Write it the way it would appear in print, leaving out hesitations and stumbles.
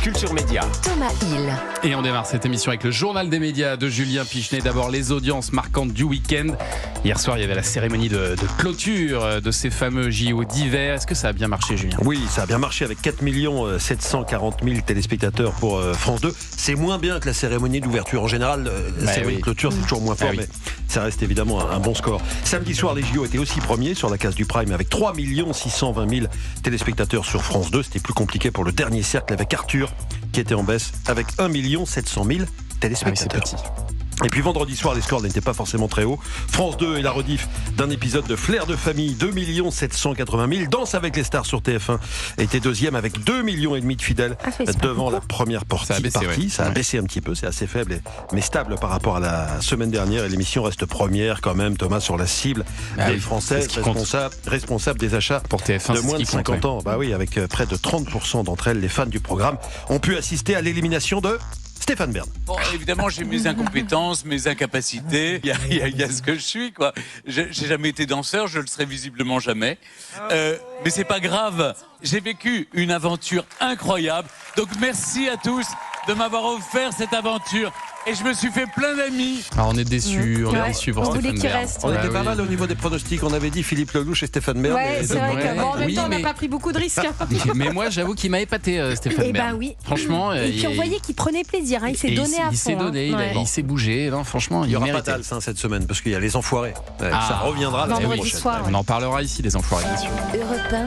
Culture Média. Thomas Hill. Et on démarre cette émission avec le journal des médias de Julien Pichenet. D'abord, les audiences marquantes du week-end. Hier soir, il y avait la cérémonie de clôture de ces fameux JO d'hiver. Est-ce que ça a bien marché, Julien ? Oui, ça a bien marché avec 4 740 000 téléspectateurs pour France 2. C'est moins bien que la cérémonie d'ouverture. En général, la cérémonie de clôture, c'est toujours moins fort, mais ça reste évidemment un bon score. Samedi soir, les JO étaient aussi premiers sur la case du Prime avec 3 620 000 téléspectateurs sur France 2. C'était plus compliqué pour le dernier cercle avec Arthur, qui était en baisse avec 1 700 000 téléspectateurs. C'est petit. Et puis vendredi soir, les scores n'étaient pas forcément très hauts. France 2 et la rediff d'un épisode de Flair de famille, 2 780 000. Danse avec les stars sur TF1 était deuxième avec 2,5 millions de fidèles devant la première partie. Ça a baissé un petit peu, c'est assez faible, mais stable par rapport à la semaine dernière. Et l'émission reste première quand même, Thomas, sur la cible des Français responsables des achats pour TF1, de moins de 50 ans. Bah oui, avec près de 30% d'entre elles, les fans du programme, ont pu assister à l'élimination de Stéphane Bern. Bon, évidemment, j'ai mes incompétences, mes incapacités. Il y a ce que je suis, quoi. J'ai jamais été danseur, je le serai visiblement jamais. Mais c'est pas grave. J'ai vécu une aventure incroyable. Donc merci à tous de m'avoir offert cette aventure. Et je me suis fait plein d'amis. Alors on est déçus, pour Stéphane Bern. On était pas mal au niveau des pronostics. On avait dit Philippe Lelouch et Stéphane Bern. Ouais, c'est vrai que en même temps, on n'a pas pris beaucoup de risques. Mais moi, j'avoue qu'il m'a épaté, Stéphane Bern. Bah oui. Franchement. Et puis on voyait qu'il prenait plaisir. Il s'est donné à fond. Il s'est donné, il s'est bougé. Non, franchement, il n'y aura pas d'Als cette semaine parce qu'il y a les enfoirés. Ça reviendra la semaine prochaine. Vendredi soir. On en parlera ici, les enfoirés, bien sûr. Europe 1.